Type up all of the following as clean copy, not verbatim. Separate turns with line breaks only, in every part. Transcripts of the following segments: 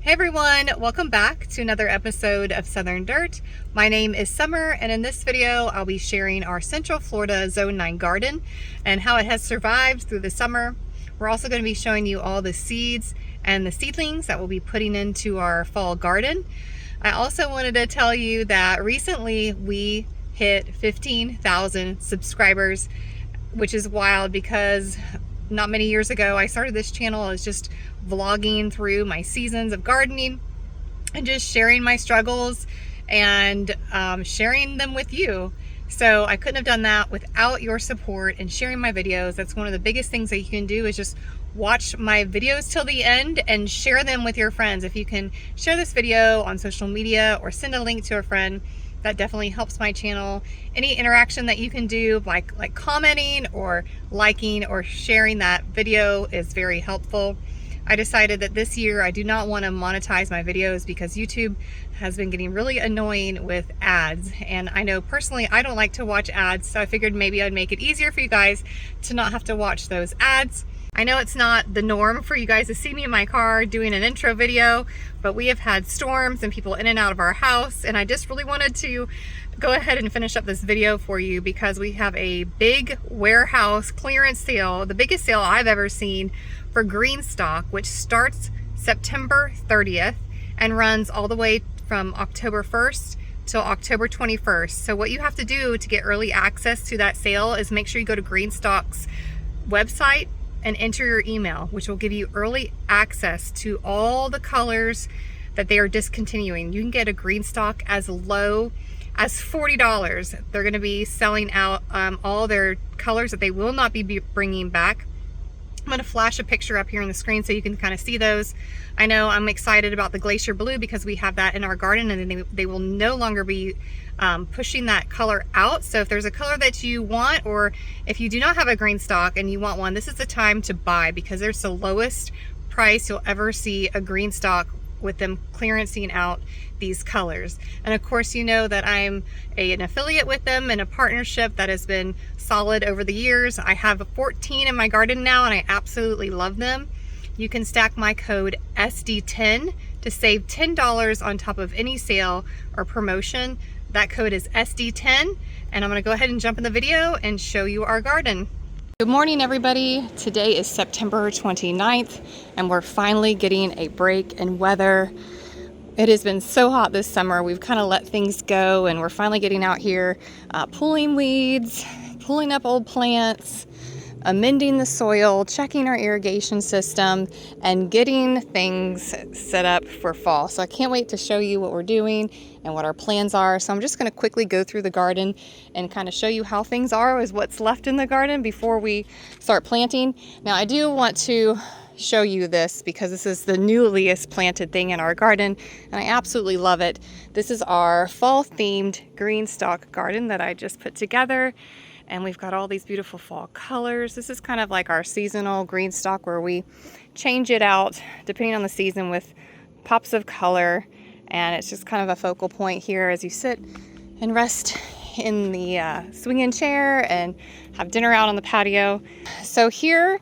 Hey everyone, welcome back to another episode of Southern Dirt. My name is Summer, and in this video I'll be sharing our Central Florida Zone 9 garden and how it has survived through the summer. We're also going to be showing you all the seeds and the seedlings that we'll be putting into our fall garden. I also wanted to tell you that recently we hit 15,000 subscribers, which is wild because not many years ago I started this channel as just vlogging through my seasons of gardening and just sharing my struggles and sharing them with you. So I couldn't have done that without your support and sharing my videos. That's one of the biggest things that you can do, is just watch my videos till the end and share them with your friends. If you can share this video on social media or send a link to a friend, that definitely helps my channel. Any interaction that you can do, like commenting or liking or sharing that video, is very helpful. I decided that this year I do not want to monetize my videos because YouTube has been getting really annoying with ads. And I know personally I don't like to watch ads, so I figured maybe I'd make it easier for you guys to not have to watch those ads. I know it's not the norm for you guys to see me in my car doing an intro video, but we have had storms and people in and out of our house, and I just really wanted to go ahead and finish up this video for you because we have a big warehouse clearance sale, the biggest sale I've ever seen for GreenStalk, which starts September 30th and runs all the way from October 1st till October 21st. So what you have to do to get early access to that sale is make sure you go to GreenStalk's website and enter your email, which will give you early access to all the colors that they are discontinuing. You can get a GreenStalk as low as $40. They're going to be selling out all their colors that they will not be bringing back. I'm going to flash a picture up here on the screen so you can kind of see those. I know I'm excited about the Glacier Blue because we have that in our garden, and then they will no longer be pushing that color out. So if there's a color that you want, or if you do not have a GreenStalk and you want one, this is the time to buy because there's the lowest price you'll ever see a GreenStalk with them clearancing out these colors. And of course, you know that I'm an affiliate with them and a partnership that has been solid over the years. I have 14 in my garden now and I absolutely love them. You can stack my code SD10 to save $10 on top of any sale or promotion. That code is SD10, and I'm gonna go ahead and jump in the video and show you our garden. Good morning, everybody. Today is September 29th, and we're finally getting a break in weather. It has been so hot this summer. We've kind of let things go, and we're finally getting out here, pulling weeds, pulling up old plants, amending the soil, checking our irrigation system, and getting things set up for fall. So I can't wait to show you what we're doing and what our plans are. So I'm just going to quickly go through the garden and kind of show you how things are, is what's left in the garden before we start planting. Now I do want to show you this because this is the newliest planted thing in our garden and I absolutely love it. This is our fall themed GreenStalk garden that I just put together. And we've got all these beautiful fall colors. This is kind of like our seasonal GreenStalk where we change it out depending on the season with pops of color. And it's just kind of a focal point here as you sit and rest in the swinging chair and have dinner out on the patio. So here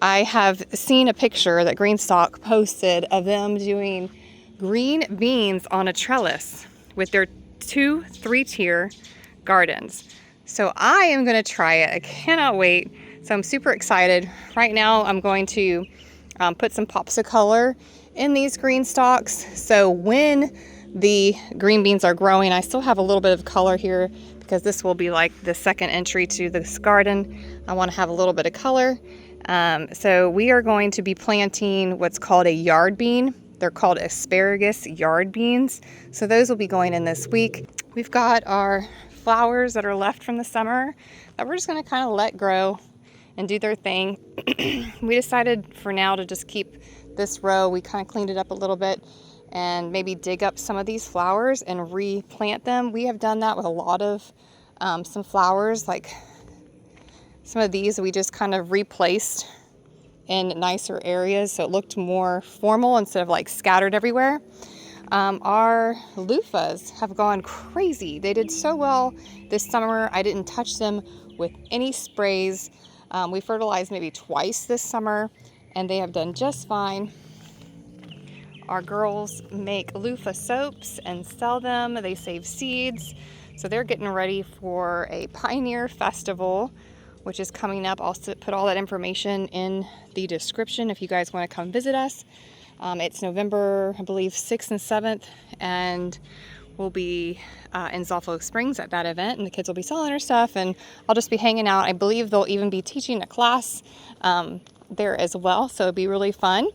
I have seen a picture that GreenStalk posted of them doing green beans on a trellis with their 3-tier gardens. So I am going to try it. I cannot wait. So I'm super excited. Right now I'm going to put some pops of color in these GreenStalks. So when the green beans are growing, I still have a little bit of color here because this will be like the second entry to this garden. I want to have a little bit of color. So we are going to be planting what's called a yard bean. They're called asparagus yard beans. So those will be going in this week. We've got our flowers that are left from the summer that we're just going to kind of let grow and do their thing. We decided for now to just keep this row. We kind of cleaned it up a little bit and maybe dig up some of these flowers and replant them. We have done that with a lot of some flowers, like some of these we just kind of replaced in nicer areas so it looked more formal instead of like scattered everywhere. Our loofahs have gone crazy. They did so well this summer. I didn't touch them with any sprays. We fertilized maybe twice this summer and they have done just fine. Our girls make loofah soaps and sell them. They save seeds. So they're getting ready for a Pioneer Festival, which is coming up. I'll put all that information in the description if you guys want to come visit us. It's November, I believe, 6th and 7th, and we'll be in Zoffalo Springs at that event, and the kids will be selling their stuff, and I'll just be hanging out. I believe they'll even be teaching a class there as well, so it'll be really fun.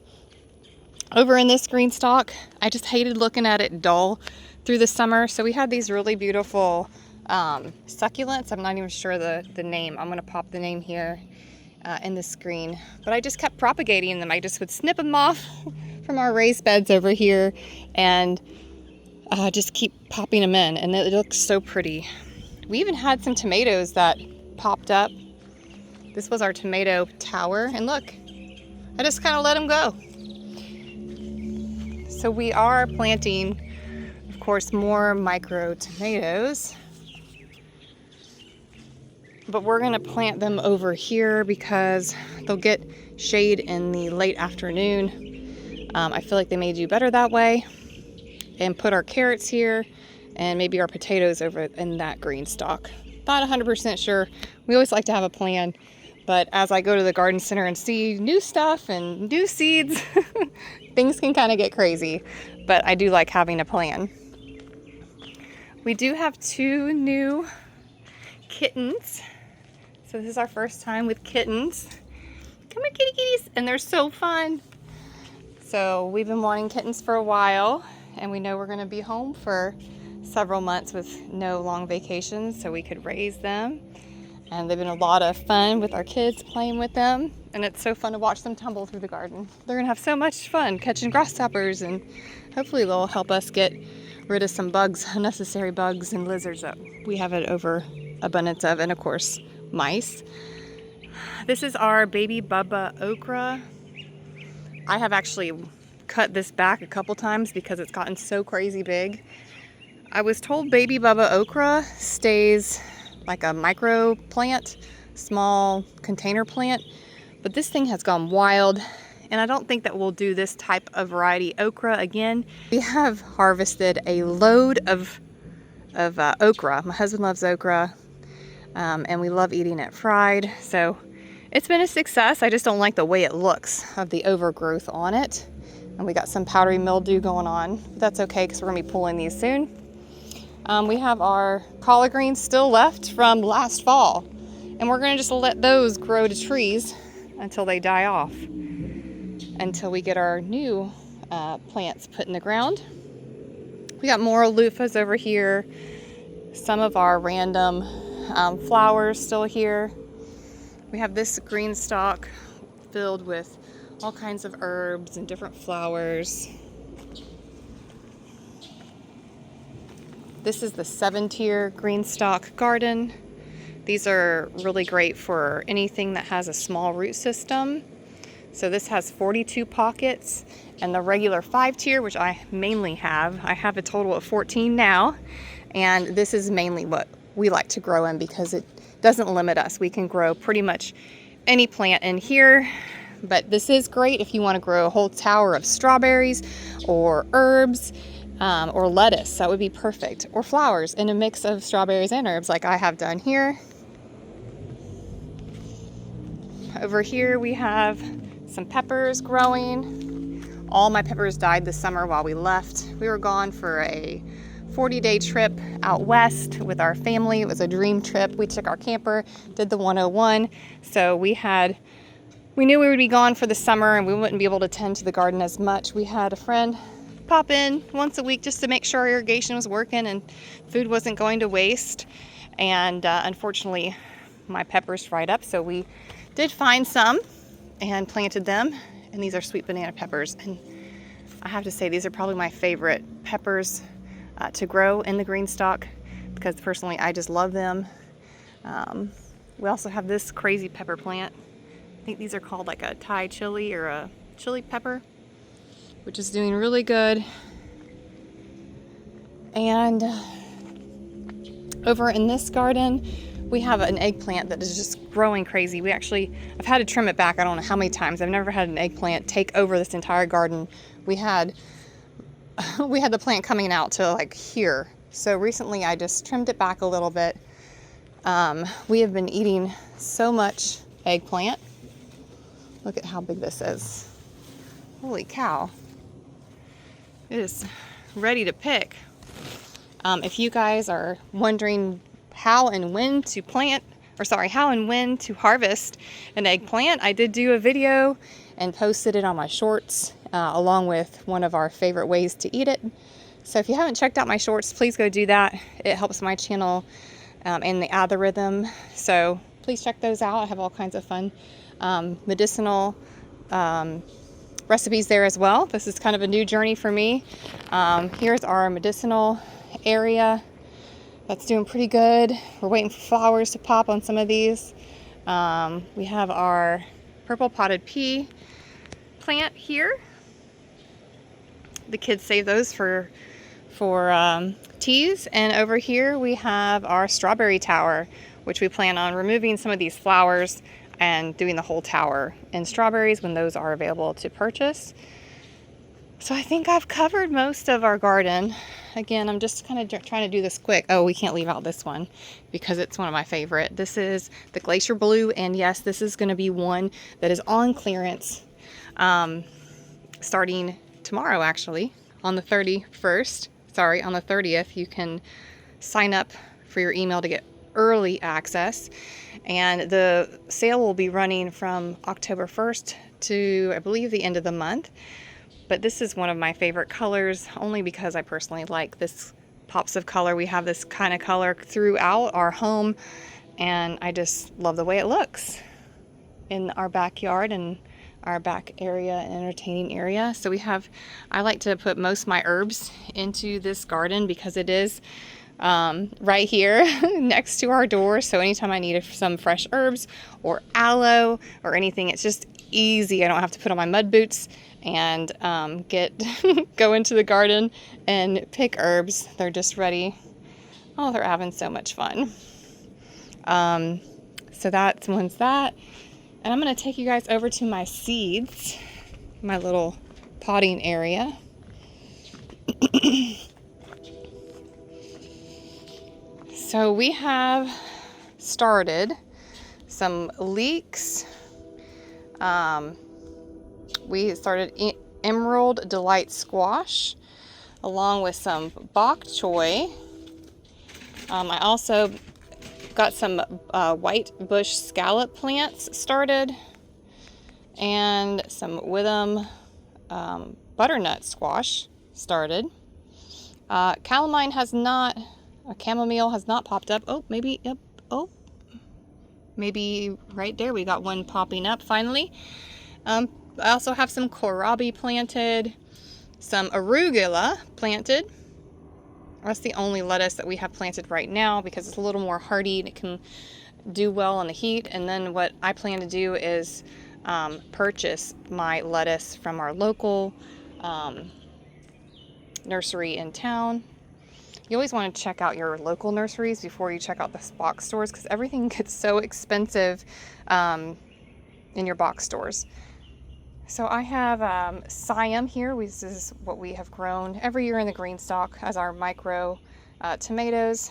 Over in this GreenStalk, I just hated looking at it dull through the summer, so we had these really beautiful succulents. I'm not even sure the name. I'm going to pop the name here in the screen, but I just kept propagating them. I just would snip them off from our raised beds over here and just keep popping them in, and it looks so pretty. We even had some tomatoes that popped up. This was our tomato tower, and look, I just kind of let them go. So we are planting, of course, more micro tomatoes, but we're gonna plant them over here because they'll get shade in the late afternoon. I feel like they may do better that way. And put our carrots here and maybe our potatoes over in that GreenStalk. Not 100% sure. We always like to have a plan, but as I go to the garden center and see new stuff and new seeds, things can kind of get crazy, but I do like having a plan. We do have 2 new kittens. So this is our first time with kittens. Come here, kitty kitties, and they're so fun. So we've been wanting kittens for a while, and we know we're going to be home for several months with no long vacations, so we could raise them. And they've been a lot of fun with our kids playing with them, and it's so fun to watch them tumble through the garden. They're going to have so much fun catching grasshoppers, and hopefully they'll help us get rid of some bugs, unnecessary bugs and lizards that we have an overabundance of, and of course mice. This is our baby Bubba okra. I have actually cut this back a couple times because it's gotten so crazy big. I was told baby Bubba okra stays like a micro plant, small container plant, but this thing has gone wild, and I don't think that we'll do this type of variety okra again. We have harvested a load of okra. My husband loves okra, and we love eating it fried, so it's been a success. I just don't like the way it looks of the overgrowth on it. And we got some powdery mildew going on. But that's okay because we're gonna be pulling these soon. We have our collard greens still left from last fall. And we're gonna just let those grow to trees until they die off. Until we get our new plants put in the ground. We got more loofahs over here. Some of our random flowers still here. We have this GreenStalk filled with all kinds of herbs and different flowers. This is the 7-tier GreenStalk garden. These are really great for anything that has a small root system. So this has 42 pockets, and the regular 5-tier, which I mainly have, I have a total of 14 now, and this is mainly what we like to grow in because it doesn't limit us. We can grow pretty much any plant in here, but this is great if you want to grow a whole tower of strawberries or herbs or lettuce. That would be perfect. Or flowers in a mix of strawberries and herbs like I have done here. Over here we have some peppers growing. All my peppers died this summer while we left. We were gone for a 40-day trip out west with our family. It was a dream trip. We took our camper, did the 101. So we knew we would be gone for the summer and we wouldn't be able to tend to the garden as much. We had a friend pop in once a week just to make sure our irrigation was working and food wasn't going to waste. And unfortunately, my peppers fried up. So we did find some and planted them. And these are sweet banana peppers. And I have to say, these are probably my favorite peppers to grow in the GreenStalk because personally I just love them. We also have this crazy pepper plant. I think these are called like a Thai chili or a chili pepper, which is doing really good. And over in this garden we have an eggplant that is just growing crazy. I've had to trim it back I don't know how many times. I've never had an eggplant take over this entire garden. We had we had the plant coming out to like here. So recently I just trimmed it back a little bit. We have been eating so much eggplant. Look at how big this is. Holy cow. It is ready to pick. If you guys are wondering how and when to harvest an eggplant, I did do a video and posted it on my shorts, along with one of our favorite ways to eat it. So if you haven't checked out my shorts, please go do that. It helps my channel and the algorithm. So please check those out. I have all kinds of fun medicinal recipes there as well. This is kind of a new journey for me. Here's our medicinal area. That's doing pretty good. We're waiting for flowers to pop on some of these. We have our purple potted pea plant here. The kids save those for teas. And over here we have our strawberry tower, which we plan on removing some of these flowers and doing the whole tower in strawberries when those are available to purchase. So I think I've covered most of our garden. Again, I'm just kind of trying to do this quick. Oh, we can't leave out this one because it's one of my favorite. This is the Glacier Blue, and yes, this is going to be one that is on clearance starting tomorrow, actually, on the 31st. Sorry, on the 30th, you can sign up for your email to get early access, and the sale will be running from October 1st to, I believe, the end of the month. But this is one of my favorite colors, only because I personally like this pops of color. We have this kind of color throughout our home, and I just love the way it looks in our backyard and our back area and entertaining area. So I like to put most of my herbs into this garden because it is right here next to our door. So anytime I need some fresh herbs or aloe or anything, it's just easy. I don't have to put on my mud boots and go into the garden and pick herbs. They're just ready. Oh, they're having so much fun. So that's one's that. And I'm going to take you guys over to my seeds, my little potting area. So we have started some leeks. We started Emerald Delight Squash along with some bok choy. I also got some white bush scallop plants started and some Witham butternut squash started. Chamomile has not popped up. Oh, maybe, yep. Oh, maybe right there we got one popping up finally. I also have some kohlrabi planted, some arugula planted. That's the only lettuce that we have planted right now because it's a little more hardy and it can do well in the heat. And then what I plan to do is purchase my lettuce from our local nursery in town. You always want to check out your local nurseries before you check out the box stores because everything gets so expensive in your box stores. So I have Siam here. This is what we have grown every year in the GreenStalk as our micro tomatoes.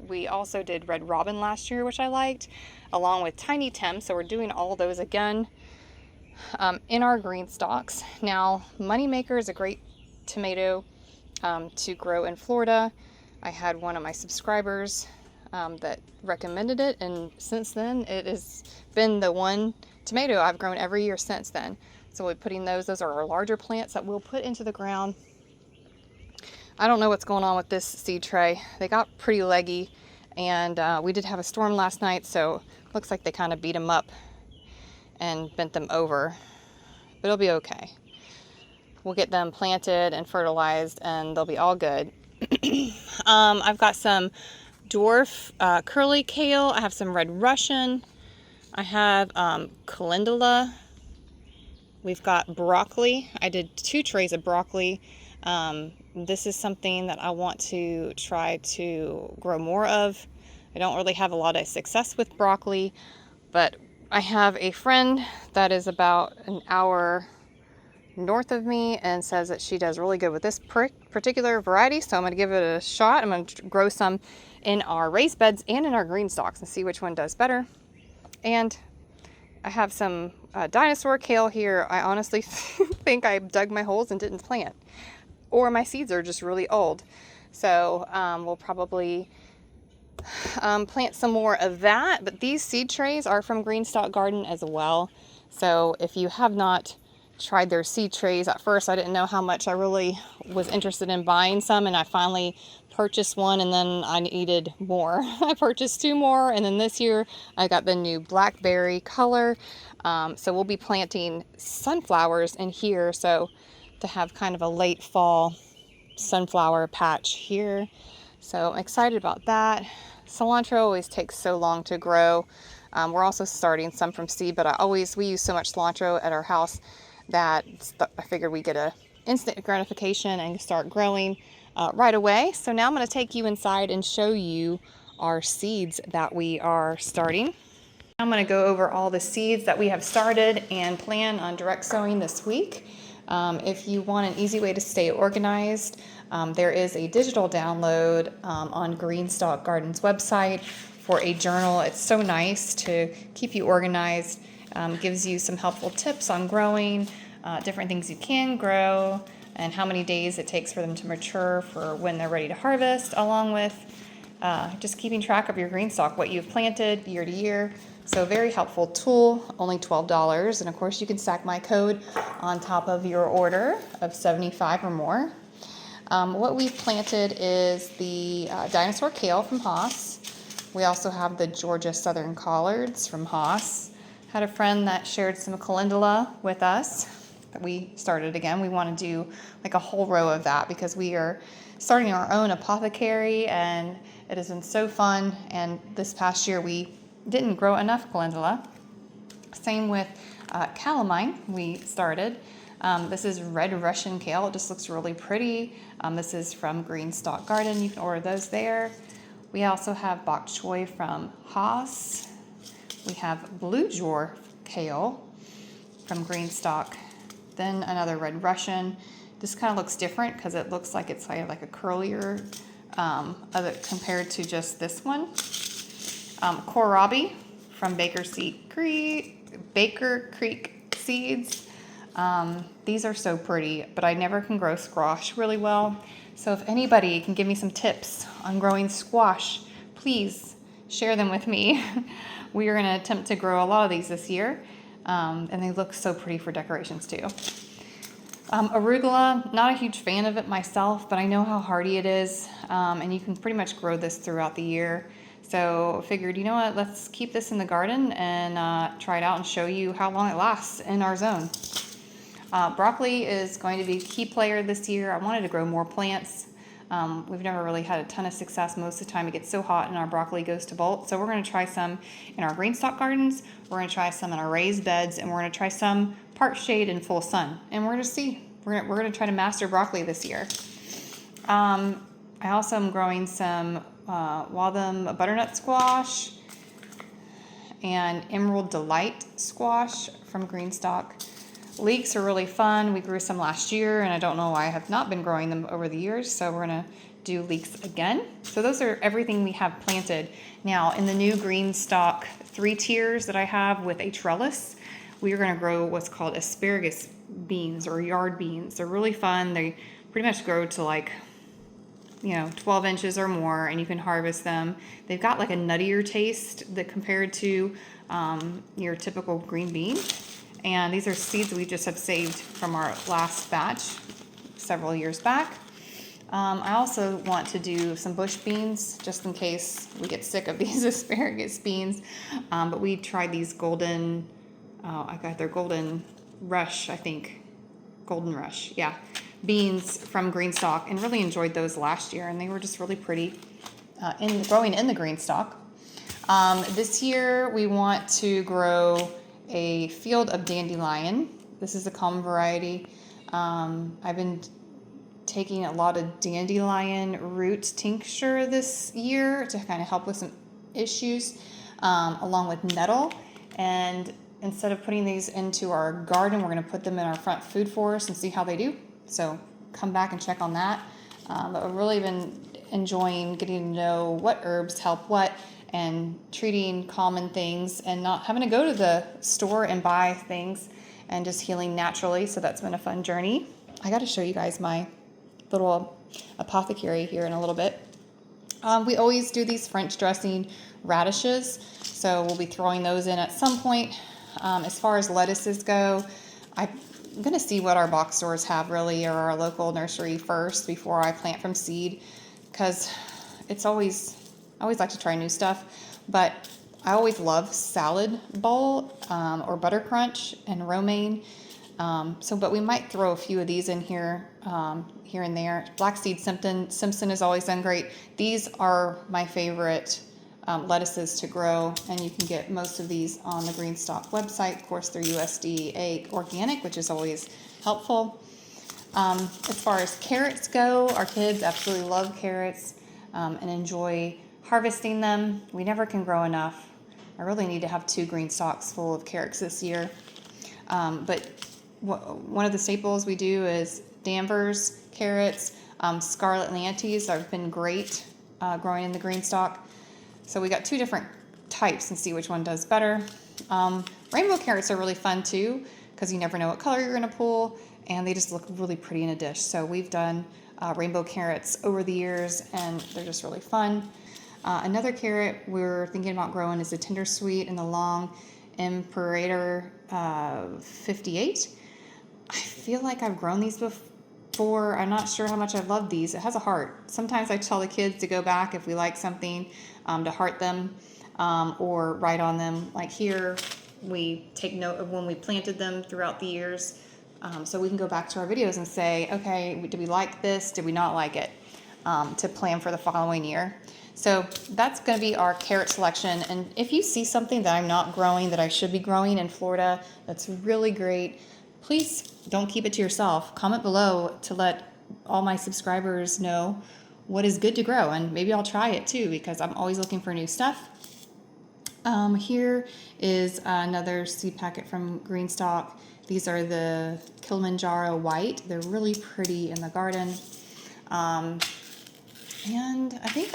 We also did Red Robin last year, which I liked, along with Tiny Tim. So we're doing all those again in our GreenStalks. Now, Moneymaker is a great tomato to grow in Florida. I had one of my subscribers that recommended it, and since then it has been the one tomato I've grown every year since then. So we're putting those are our larger plants that we'll put into the ground. I don't know what's going on with this seed tray. They got pretty leggy, and we did have a storm last night, so looks like they kind of beat them up and bent them over, but it'll be okay. We'll get them planted and fertilized and they'll be all good. I've got some dwarf curly kale. I have some red Russian. I have calendula. We've got broccoli. I did 2 trays of broccoli. This is something that I want to try to grow more of. I don't really have a lot of success with broccoli, but I have a friend that is about an hour north of me and says that she does really good with this particular variety. So I'm going to give it a shot. I'm going to grow some in our raised beds and in our green stalks and see which one does better. And I have some dinosaur kale here. I honestly think I dug my holes and didn't plant, or my seeds are just really old. So we'll probably plant some more of that. But these seed trays are from GreenStalk Garden as well. So if you have not tried their seed trays, at first I didn't know how much I really was interested in buying some, and I finally purchased one, and then I needed more. I purchased 2 more, and then this year I got the new blackberry color. So we'll be planting sunflowers in here, so to have kind of a late fall sunflower patch here. So I'm excited about that. Cilantro always takes so long to grow. We're also starting some from seed, but we use so much cilantro at our house that I figured we get a instant gratification and start growing right away. So now I'm going to take you inside and show you our seeds that we are starting. I'm going to go over all the seeds that we have started and plan on direct sowing this week. If you want an easy way to stay organized, there is a digital download on GreenStalk Garden's website for a journal. It's so nice to keep you organized. Gives you some helpful tips on growing, different things you can grow, and how many days it takes for them to mature for when they're ready to harvest, along with just keeping track of your green stock, what you've planted year to year. So very helpful tool, only $12. And of course you can stack my code on top of your order of 75 or more. What we've planted is the dinosaur kale from Haas. We also have the Georgia Southern Collards from Haas. Had a friend that shared some calendula with us that we started again. We want to do like a whole row of that because we are starting our own apothecary, and it has been so fun. And this past year we didn't grow enough calendula. Same with calamine we started. This is red Russian kale. It just looks really pretty. This is from GreenStalk Garden. You can order those there. We also have bok choy from Haas. We have blue drawer kale from GreenStalk. Then another red Russian. This kind of looks different because it looks like it's kind of like a curlier compared to just this one. Kohlrabi from Baker Creek Seeds. These are so pretty, but I never can grow squash really well. So if anybody can give me some tips on growing squash, please share them with me. We are going to attempt to grow a lot of these this year, and they look so pretty for decorations too. Arugula, not a huge fan of it myself, but I know how hardy it is, and you can pretty much grow this throughout the year. So I figured, you know what, let's keep this in the garden and try it out and show you how long it lasts in our zone. Broccoli is going to be a key player this year. I wanted to grow more plants. We've never really had a ton of success. Most of the time it gets so hot and our broccoli goes to bolt. So we're going to try some in our GreenStalk gardens. We're going to try some in our raised beds, and we're going to try some part shade and full sun. And we're going to see. We're going to try to master broccoli this year. I also am growing some Waltham butternut squash and Emerald Delight squash from GreenStalk. Leeks are really fun. We grew some last year, and I don't know why I have not been growing them over the years, so we're going to do leeks again. So those are everything we have planted. Now, in the new GreenStalk 3 tiers that I have with a trellis, we are going to grow what's called asparagus beans or yard beans. They're really fun. They pretty much grow to like, 12 inches or more, and you can harvest them. They've got like a nuttier taste that compared to your typical green bean. And these are seeds we just have saved from our last batch several years back. I also want to do some bush beans just in case we get sick of these asparagus beans. But we tried these golden, I got their golden rush, I think. Golden rush, yeah. Beans from GreenStalk, and really enjoyed those last year. And they were just really pretty growing in the GreenStalk. This year we want to grow a field of dandelion. This is a common variety. I've been taking a lot of dandelion root tincture this year to kind of help with some issues, along with nettle. And instead of putting these into our garden, we're going to put them in our front food forest and see how they do. So come back and check on that. But I've really been enjoying getting to know what herbs help what, and treating common things and not having to go to the store and buy things, and just healing naturally. So that's been a fun journey. I got to show you guys my little apothecary here in a little bit. We always do these French dressing radishes, so we'll be throwing those in at some point. As far as lettuces go, I'm going to see what our box stores have really, or our local nursery first before I plant from seed, because I always like to try new stuff. But I always love salad bowl or butter crunch and romaine. But we might throw a few of these in here, here and there. Black seed Simpson has always done great. These are my favorite lettuces to grow, and you can get most of these on the GreenStalk website. Of course, they're USDA organic, which is always helpful. As far as carrots go, our kids absolutely love carrots and enjoy harvesting them. We never can grow enough. I really need to have 2 GreenStalks full of carrots this year. But one of the staples we do is Danvers carrots. Scarlet Lanties have been great growing in the GreenStalk. So we got 2 different types, and see which one does better. Rainbow carrots are really fun too, because you never know what color you're going to pull, and they just look really pretty in a dish. So we've done rainbow carrots over the years, and they're just really fun. Another carrot we're thinking about growing is the Tender Sweet and the Long Imperator 58. I feel like I've grown these before. I'm not sure how much I love these. It has a heart. Sometimes I tell the kids to go back if we like something, to heart them or write on them. Like here, we take note of when we planted them throughout the years, so we can go back to our videos and say, okay, did we like this? Did we not like it? To plan for the following year. So that's going to be our carrot selection. And if you see something that I'm not growing that I should be growing in Florida that's really great, please don't keep it to yourself. Comment below to let all my subscribers know what is good to grow, and maybe I'll try it too, because I'm always looking for new stuff. Here is another seed packet from GreenStalk. These are the Kilimanjaro White. They're really pretty in the garden. And I think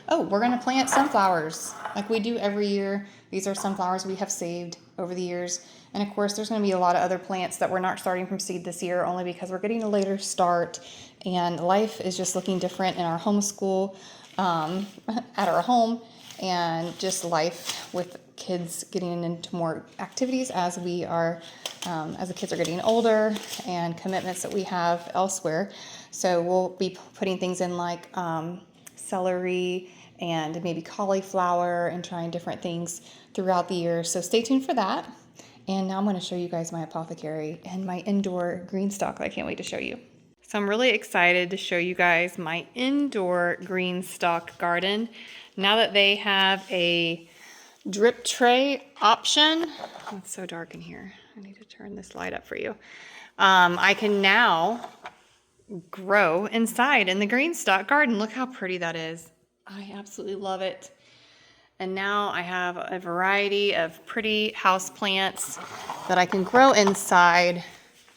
we're going to plant sunflowers like we do every year. These are sunflowers we have saved over the years. And of course, there's going to be a lot of other plants that we're not starting from seed this year, only because we're getting a later start, and life is just looking different in our homeschool, at our home, and just life with kids getting into more activities as we are, as the kids are getting older, and commitments that we have elsewhere. So we'll be putting things in like celery and maybe cauliflower, and trying different things throughout the year. So stay tuned for that. And now I'm going to show you guys my apothecary and my indoor GreenStalk that I can't wait to show you. So I'm really excited to show you guys my indoor GreenStalk garden. Now that they have a drip tray option, oh, it's so dark in here. I need to turn this light up for you. I can now grow inside in the GreenStalk garden. Look how pretty that is. I absolutely love it. And now I have a variety of pretty house plants that I can grow inside.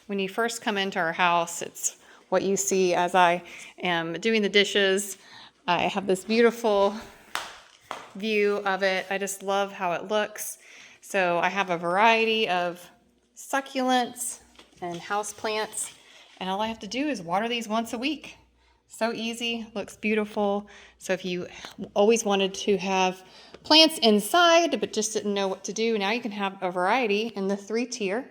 When you first come into our house, it's what you see as I am doing the dishes. I have this beautiful view of it. I just love how it looks. So I have a variety of succulents and house plants, and all I have to do is water these once a week. So easy, looks beautiful. So if you always wanted to have plants inside but just didn't know what to do, now you can have a variety in the 3-tier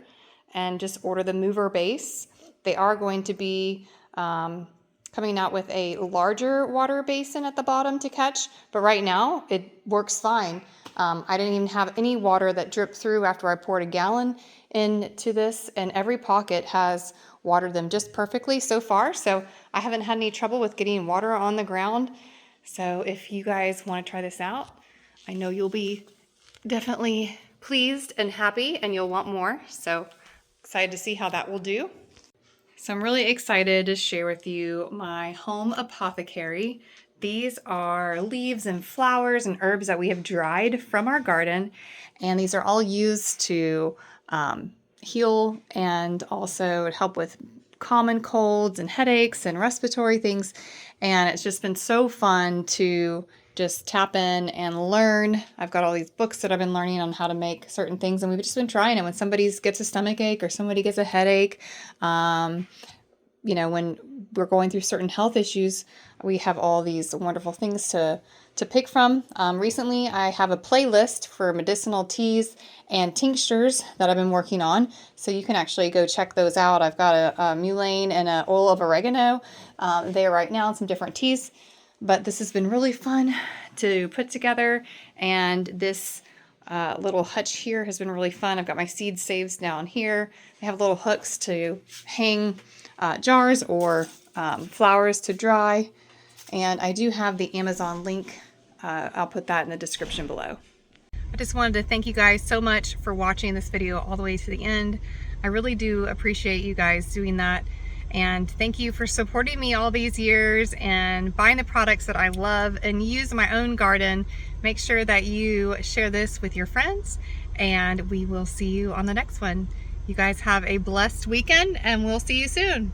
and just order the mover base. They are going to be coming out with a larger water basin at the bottom to catch, but right now it works fine. I didn't even have any water that dripped through after I poured a gallon into this, and every pocket has watered them just perfectly so far. So I haven't had any trouble with getting water on the ground. So if you guys want to try this out, I know you'll be definitely pleased and happy, and you'll want more. So excited to see how that will do. So I'm really excited to share with you my home apothecary. These are leaves and flowers and herbs that we have dried from our garden, and these are all used to heal and also help with common colds and headaches and respiratory things. And it's just been so fun to just tap in and learn. I've got all these books that I've been learning on how to make certain things, and we've just been trying it. When somebody gets a stomach ache or somebody gets a headache, you know, when we're going through certain health issues, we have all these wonderful things to pick from. Recently, I have a playlist for medicinal teas and tinctures that I've been working on, so you can actually go check those out. I've got a mullein and an oil of oregano there right now, and some different teas. But this has been really fun to put together, and this little hutch here has been really fun. I've got my seed saves down here. They have little hooks to hang jars or flowers to dry, and I do have the Amazon link. I'll put that in the description below. I just wanted to thank you guys so much for watching this video all the way to the end. I really do appreciate you guys doing that, and thank you for supporting me all these years and buying the products that I love and use in my own garden. Make sure that you share this with your friends, and we will see you on the next one. You guys have a blessed weekend, and we'll see you soon.